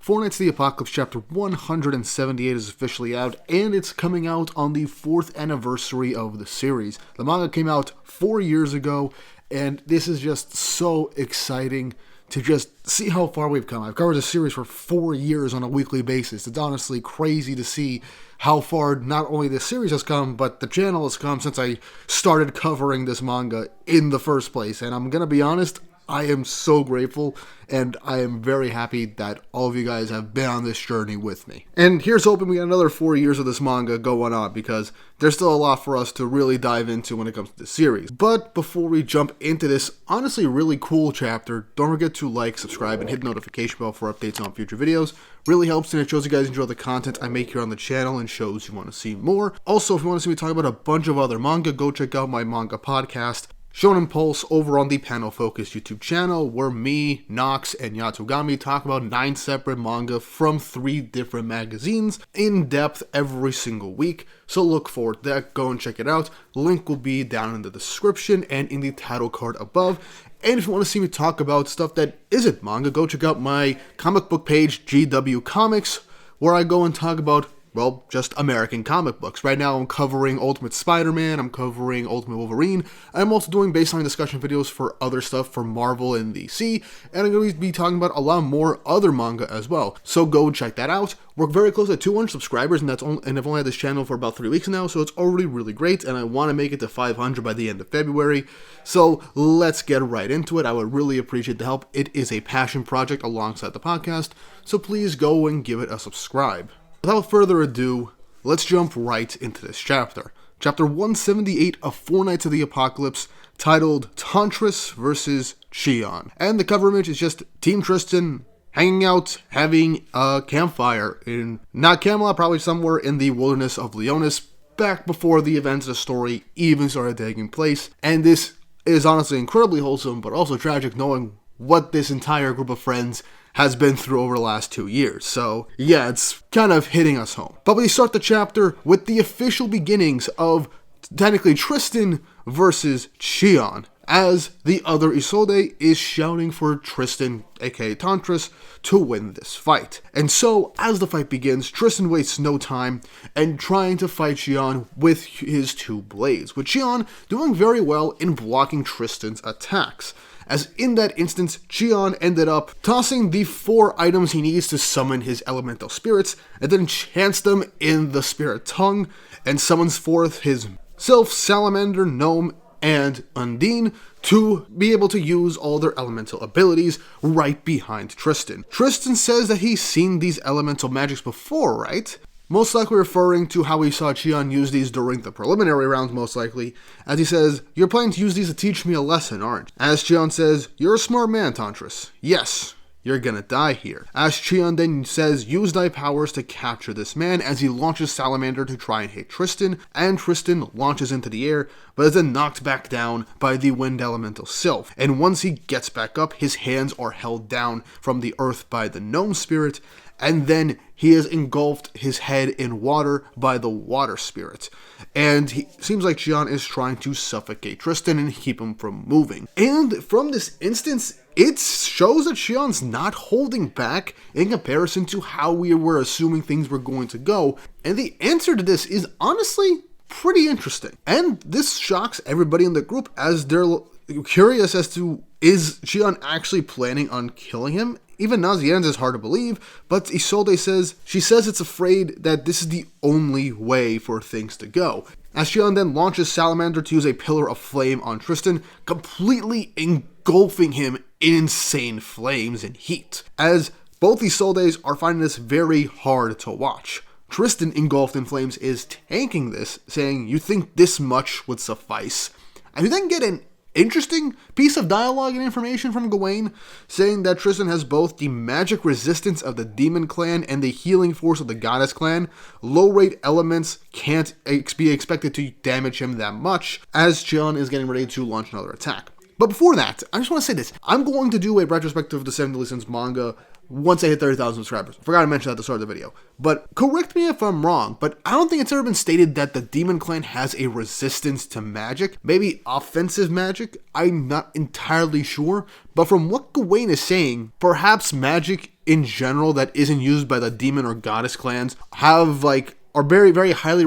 Four Nights of the Apocalypse chapter 178 is officially out, and it's coming out on the 4th anniversary of the series. The manga came out 4 years ago, and this is just so exciting to just see how far we've come. I've covered the series for 4 years on a weekly basis. It's honestly crazy to see how far not only this series has come, but the channel has come since I started covering this manga in the first place. And I'm gonna be honest, I am so grateful, and I am very happy that all of you guys have been on this journey with me. And here's hoping we get another 4 years of this manga going on, because there's still a lot for us to really dive into when it comes to this series. But before we jump into this honestly really cool chapter, don't forget to like, subscribe, and hit the notification bell for updates on future videos. Really helps, and it shows you guys enjoy the content I make here on the channel and shows you want to see more. Also, if you want to see me talk about a bunch of other manga, go check out my manga podcast, Shonen Pulse, over on the Panel Focus YouTube channel, where me, Nox, and Yatsugami talk about 9 separate manga from 3 different magazines in depth every single week. So look forward to that. Go and check it out. Link will be down in the description and in the title card above. And if you want to see me talk about stuff that isn't manga, go check out my comic book page, GW Comics, where I go and talk about, well, just American comic books. Right now I'm covering Ultimate Spider-Man, I'm covering Ultimate Wolverine, I'm also doing baseline discussion videos for other stuff for Marvel and DC, and I'm going to be talking about a lot more other manga as well. So go check that out. We're very close to 200 subscribers, and I've only had this channel for about 3 weeks now, so it's already really great, and I want to make it to 500 by the end of February. So let's get right into it. I would really appreciate the help. It is a passion project alongside the podcast, so please go and give it a subscribe. Without further ado, let's jump right into this chapter. Chapter 178 of Four Nights of the Apocalypse, titled Tantris vs. Chion. And the cover image is just Team Tristan hanging out, having a campfire in, not Camelot, probably somewhere in the wilderness of Leonis, back before the events of the story even started taking place. And this is honestly incredibly wholesome, but also tragic, knowing what this entire group of friends has been through over the last 2 years. So yeah, it's kind of hitting us home. But we start the chapter with the official beginnings of technically Tristan versus Chion, as the other Isolde is shouting for Tristan, aka Tantris, to win this fight. And so, as the fight begins, Tristan wastes no time and trying to fight Chion with his 2 blades, with Chion doing very well in blocking Tristan's attacks, as in that instance, Chion ended up tossing the 4 items he needs to summon his elemental spirits, and then chants them in the spirit tongue, and summons forth his sylph, salamander, gnome, and Undine to be able to use all their elemental abilities right behind Tristan. Tristan says that he's seen these elemental magics before, right? Most likely referring to how we saw Chion use these during the preliminary rounds, most likely, as he says, "You're planning to use these to teach me a lesson, aren't you?" As Chion says, "You're a smart man, Tantris. Yes, you're gonna die here." As Chion then says, "Use thy powers to capture this man," as he launches Salamander to try and hit Tristan, and Tristan launches into the air, but is then knocked back down by the wind elemental Sylph. And once he gets back up, his hands are held down from the earth by the gnome spirit, and then he is engulfed his head in water by the water spirit. And he seems like Chion is trying to suffocate Tristan and keep him from moving. And from this instance, it shows that Chion's not holding back in comparison to how we were assuming things were going to go. And the answer to this is honestly pretty interesting. And this shocks everybody in the group, as they're curious as to, is Chion actually planning on killing him? Even Nazianz is hard to believe, but Isolde says, she says it's afraid that this is the only way for things to go. As Chion then launches Salamander to use a pillar of flame on Tristan, completely engulfing him in insane flames and heat. As both Isoldes are finding this very hard to watch. Tristan, engulfed in flames, is tanking this, saying, "You think this much would suffice?" And you then get an interesting piece of dialogue and information from Gawain, saying that Tristan has both the magic resistance of the demon clan and the healing force of the goddess clan. Low rate elements can't be expected to damage him that much, as Chion is getting ready to launch another attack. But before that, I just want to say this. I'm going to do a retrospective of the 7 Deadly Sins manga once I hit 30,000 subscribers. I forgot to mention that at the start of the video. But correct me if I'm wrong, but I don't think it's ever been stated that the Demon Clan has a resistance to magic. Maybe offensive magic? I'm not entirely sure. But from what Gawain is saying, perhaps magic in general that isn't used by the demon or goddess clans have like are very, very highly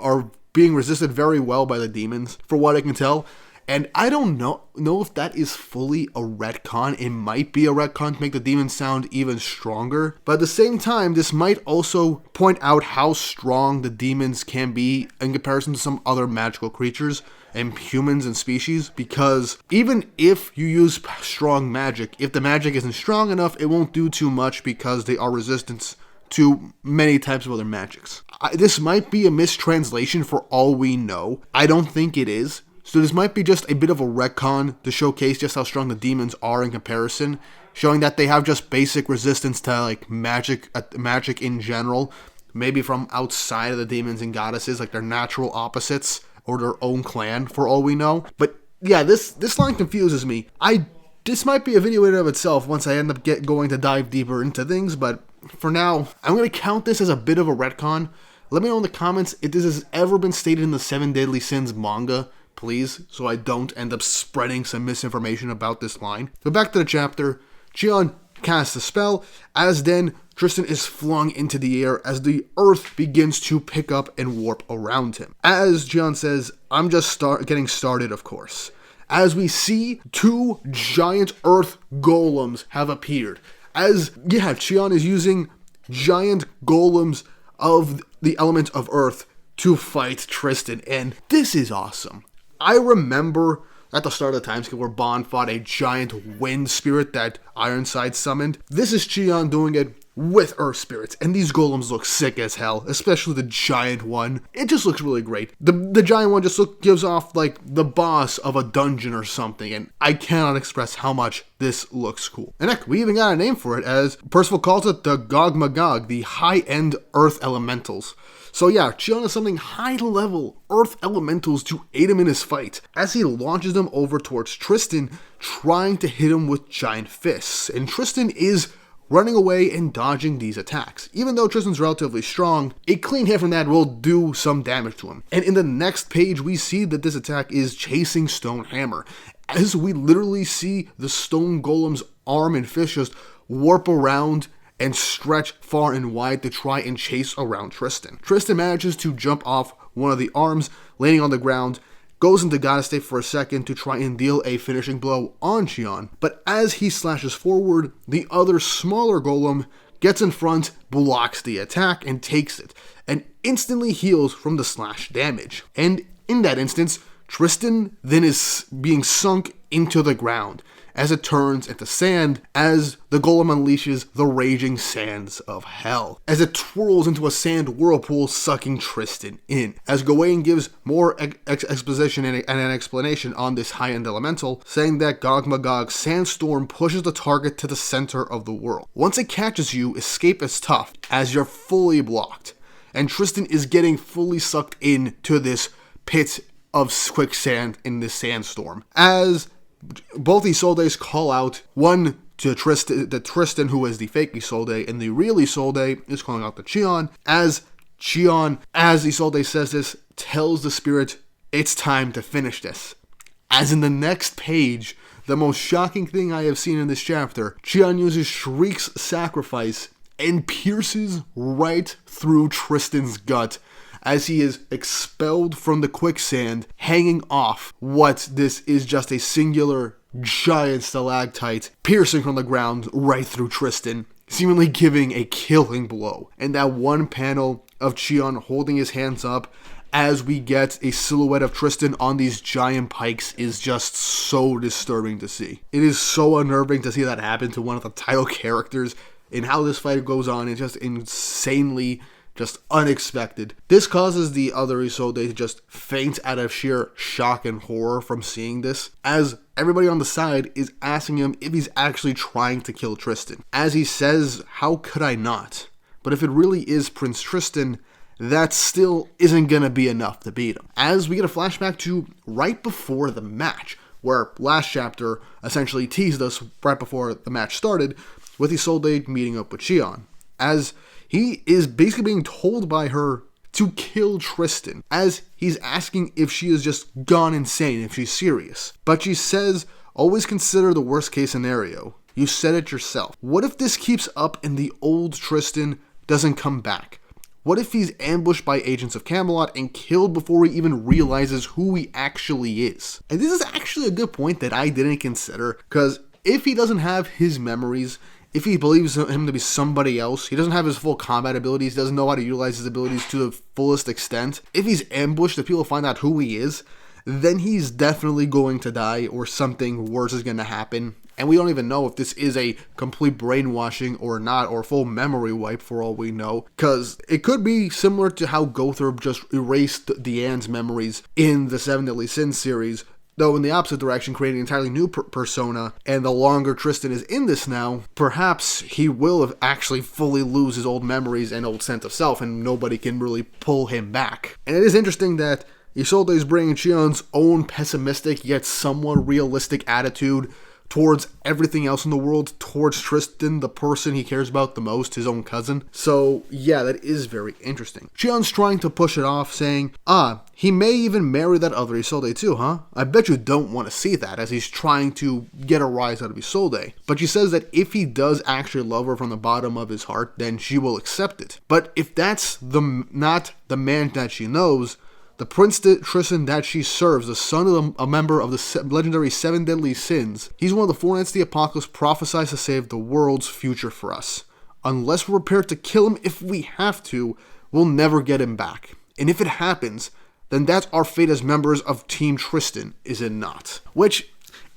are being resisted very well by the demons, for what I can tell. And I don't know if that is fully a retcon. It might be a retcon to make the demons sound even stronger. But at the same time, this might also point out how strong the demons can be in comparison to some other magical creatures and humans and species. Because even if you use strong magic, if the magic isn't strong enough, it won't do too much because they are resistant to many types of other magics. This might be a mistranslation for all we know. I don't think it is. So this might be just a bit of a retcon to showcase just how strong the demons are in comparison, showing that they have just basic resistance to like magic in general, maybe from outside of the demons and goddesses, like their natural opposites or their own clan, for all we know. But yeah, this line confuses me. This might be a video in and of itself once I end up going to dive deeper into things, but for now, I'm going to count this as a bit of a retcon. Let me know in the comments if this has ever been stated in the 7 Deadly Sins manga, please, so I don't end up spreading some misinformation about this line. But back to the chapter. Chion casts a spell, as then Tristan is flung into the air as the earth begins to pick up and warp around him. As Chion says, I'm just getting started, of course. As we see 2 giant earth golems have appeared. Chion is using giant golems of the element of earth to fight Tristan, and this is awesome. I remember at the start of the timescale where Bond fought a giant wind spirit that Ironside summoned. This is Chion doing it with earth spirits, and these golems look sick as hell, especially the giant one. It just looks really great. The giant one just gives off like the boss of a dungeon or something, and I cannot express how much this looks cool. And heck, we even got a name for it, as Percival calls it the Gog Magog, the high-end earth elementals. So yeah, Chion is summoning high-level earth elementals to aid him in his fight, as he launches them over towards Tristan, trying to hit him with giant fists. And Tristan is running away and dodging these attacks. Even though Tristan's relatively strong, a clean hit from that will do some damage to him. And in the next page, we see that this attack is chasing Stone Hammer, as we literally see the stone golem's arm and fist just warp around and stretch far and wide to try and chase around Tristan. Tristan manages to jump off one of the arms, landing on the ground, goes into goddess state for a second to try and deal a finishing blow on Chion. But as he slashes forward, the other smaller golem gets in front, blocks the attack, and takes it, and instantly heals from the slash damage. And in that instance, Tristan then is being sunk into the ground, as it turns into sand, as the golem unleashes the raging sands of hell, as it twirls into a sand whirlpool, sucking Tristan in. As Gawain gives more exposition and an explanation on this high-end elemental, saying that Gog Magog's sandstorm pushes the target to the center of the world. Once it catches you, escape is tough, as you're fully blocked, and Tristan is getting fully sucked into this pit of quicksand in this sandstorm, as both Isoldes call out, one to Tristan, who is the fake Isolde, and the real Isolde is calling out to Chion, as Isolde says this, tells the spirit, it's time to finish this. As in the next page, the most shocking thing I have seen in this chapter, Chion uses Shriek's sacrifice and pierces right through Tristan's gut, as he is expelled from the quicksand, hanging off what this is just a singular giant stalactite, piercing from the ground right through Tristan, seemingly giving a killing blow. And that one panel of Chion holding his hands up as we get a silhouette of Tristan on these giant pikes is just so disturbing to see. It is so unnerving to see that happen to one of the title characters, and how this fight goes on is just insanely just unexpected. This causes the other Isolde to just faint out of sheer shock and horror from seeing this, as everybody on the side is asking him if he's actually trying to kill Tristan. As he says, how could I not? But if it really is Prince Tristan, that still isn't gonna be enough to beat him. As we get a flashback to right before the match, where last chapter essentially teased us right before the match started, with Isolde meeting up with Chion, as he is basically being told by her to kill Tristan, as he's asking if she is just gone insane, if she's serious. But she says, always consider the worst case scenario. You said it yourself. What if this keeps up and the old Tristan doesn't come back? What if he's ambushed by agents of Camelot and killed before he even realizes who he actually is? And this is actually a good point that I didn't consider, because if he doesn't have his memories, if he believes him to be somebody else, he doesn't have his full combat abilities, doesn't know how to utilize his abilities to the fullest extent, if he's ambushed, if people find out who he is, then he's definitely going to die or something worse is going to happen. And we don't even know if this is a complete brainwashing or not, or full memory wipe for all we know. Because it could be similar to how Gothar just erased Deanne's memories in the Seven Deadly Sins series, though in the opposite direction, creating an entirely new persona. And the longer Tristan is in this now, perhaps he will actually fully lose his old memories and old sense of self, and nobody can really pull him back. And it is interesting that Isolde is bringing Chion's own pessimistic yet somewhat realistic attitude towards everything else in the world, towards Tristan, the person he cares about the most, his own cousin. So yeah, that is very interesting. Chion's trying to push it off, saying, he may even marry that other Isolde too, huh? I bet you don't want to see that, as he's trying to get a rise out of Isolde. But she says that if he does actually love her from the bottom of his heart, then she will accept it. But if that's not the man that she knows, the Prince Tristan that she serves, the son of a member of the legendary Seven Deadly Sins, he's one of the four Knights of the Apocalypse prophesied to save the world's future for us. Unless we're prepared to kill him if we have to, we'll never get him back. And if it happens, then that's our fate as members of Team Tristan, is it not? Which,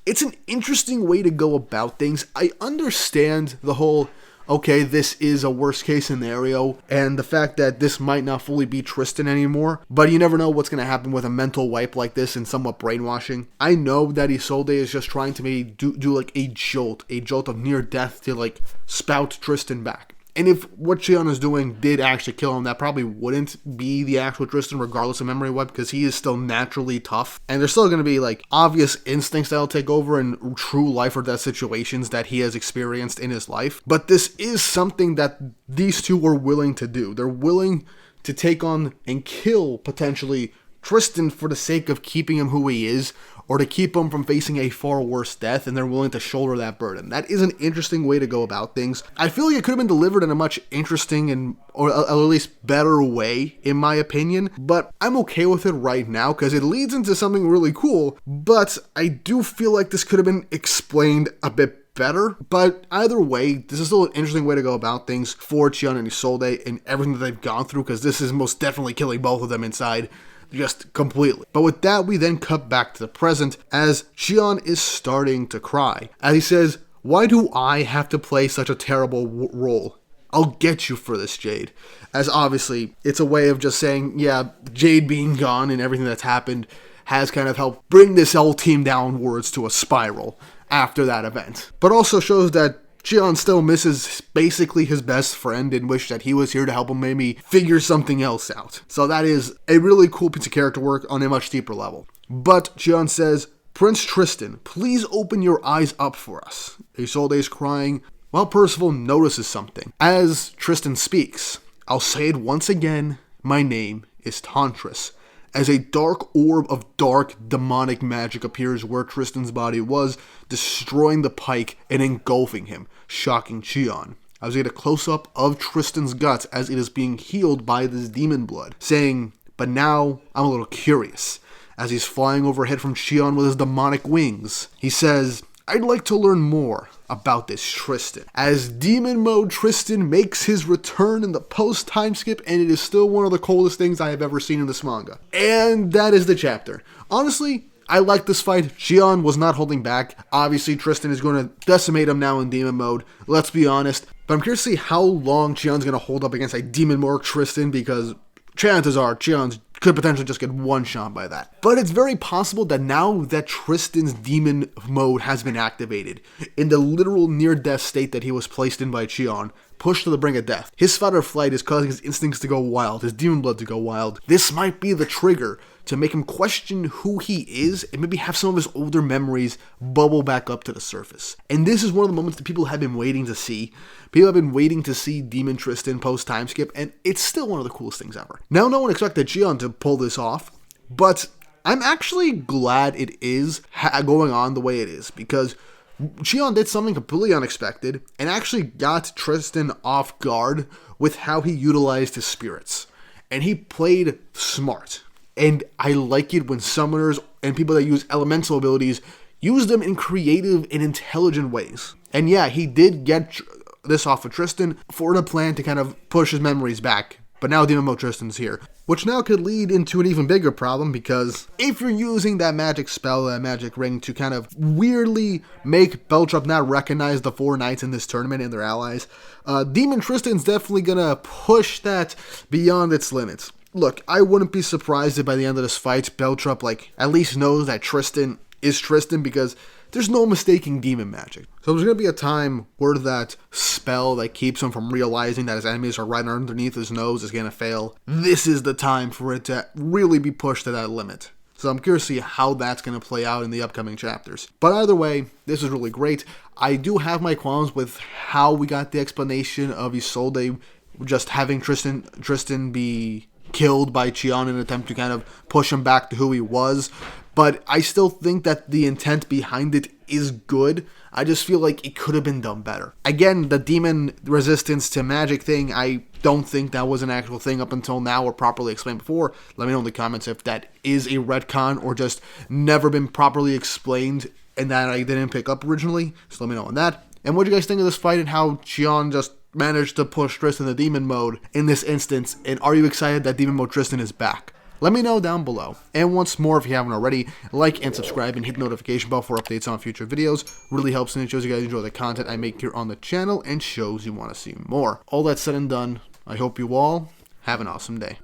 it's an interesting way to go about things. I understand the whole, okay, this is a worst case scenario, and the fact that this might not fully be Tristan anymore, but you never know what's going to happen with a mental wipe like this and somewhat brainwashing. I know that Isolde is just trying to maybe do like a jolt of near death to like spout Tristan back. And if what Chion is doing did actually kill him, that probably wouldn't be the actual Tristan regardless of memory wipe, because he is still naturally tough. And there's still going to be like obvious instincts that'll take over in true life or death situations that he has experienced in his life. But this is something that these two were willing to do. They're willing to take on and kill potentially Tristan for the sake of keeping him who he is, or to keep him from facing a far worse death, and they're willing to shoulder that burden. That is an interesting way to go about things. I feel like it could have been delivered in a much interesting or at least better way, in my opinion, but I'm okay with it right now because it leads into something really cool, but I do feel like this could have been explained a bit better. But either way, this is still an interesting way to go about things for Chion and Isolde and everything that they've gone through, because this is most definitely killing both of them inside. Just completely. But with that, we then cut back to the present as Chion is starting to cry. As he says, "Why do I have to play such a terrible role? I'll get you for this, Jade." As obviously, it's a way of just saying, yeah, Jade being gone and everything that's happened has kind of helped bring this whole team downwards to a spiral after that event. But also shows that Chion still misses basically his best friend and wish that he was here to help him maybe figure something else out. So that is a really cool piece of character work on a much deeper level. But Chion says, "Prince Tristan, please open your eyes up for us." Isolde is crying while Percival notices something. As Tristan speaks, "I'll say it once again, my name is Tantris." As a dark orb of dark, demonic magic appears where Tristan's body was, destroying the pike and engulfing him, shocking Chion. As we get a close-up of Tristan's guts as it is being healed by this demon blood, saying, "But now I'm a little curious." As he's flying overhead from Chion with his demonic wings, he says, "I'd like to learn more about this Tristan." As Demon Mode Tristan makes his return in the post-time skip, and it is still one of the coolest things I have ever seen in this manga. And that is the chapter. Honestly, I like this fight. Chion was not holding back. Obviously, Tristan is going to decimate him now in Demon Mode. Let's be honest. But I'm curious to see how long Chion's going to hold up against a Demon Mode Tristan, because chances are Chion's could potentially just get one shot by that. But it's very possible that now that Tristan's demon mode has been activated, in the literal near-death state that he was placed in by Chion, pushed to the brink of death, his fight or flight is causing his instincts to go wild, his demon blood to go wild. This might be the trigger to make him question who he is and maybe have some of his older memories bubble back up to the surface. And this is one of the moments that people have been waiting to see. People have been waiting to see Demon Tristan post-time skip, and it's still one of the coolest things ever. Now, no one expected Chion to pull this off, but I'm actually glad it is going on the way it is, because Chion did something completely unexpected and actually got Tristan off guard with how he utilized his spirits. And he played smart. And I like it when summoners and people that use elemental abilities use them in creative and intelligent ways. And yeah, he did get this off of Tristan for the plan to kind of push his memories back. But now Demon Mode Tristan's here. Which now could lead into an even bigger problem, because if you're using that magic spell, that magic ring, to kind of weirdly make Beltrop not recognize the 4 knights in this tournament and their allies, Demon Tristan's definitely gonna push that beyond its limits. Look, I wouldn't be surprised if by the end of this fight, Beltrop, at least knows that Tristan is Tristan, because there's no mistaking demon magic. So there's going to be a time where that spell that keeps him from realizing that his enemies are right underneath his nose is going to fail. This is the time for it to really be pushed to that limit. So I'm curious to see how that's going to play out in the upcoming chapters. But either way, this is really great. I do have my qualms with how we got the explanation of Isolde just having Tristan be killed by Chion in an attempt to kind of push him back to who he was. But I still think that the intent behind it is good. I just feel like it could have been done better. Again, the demon resistance to magic thing, I don't think that was an actual thing up until now or properly explained before. Let me know in the comments if that is a retcon or just never been properly explained and that I didn't pick up originally. So let me know on that. And what do you guys think of this fight and how Chion just managed to push Tristan to demon mode in this instance? And are you excited that Demon Mode Tristan is back? Let me know down below. And once more, if you haven't already, like and subscribe and hit the notification bell for updates on future videos. Really helps and it shows you guys enjoy the content I make here on the channel and shows you want to see more. All that said and done, I hope you all have an awesome day.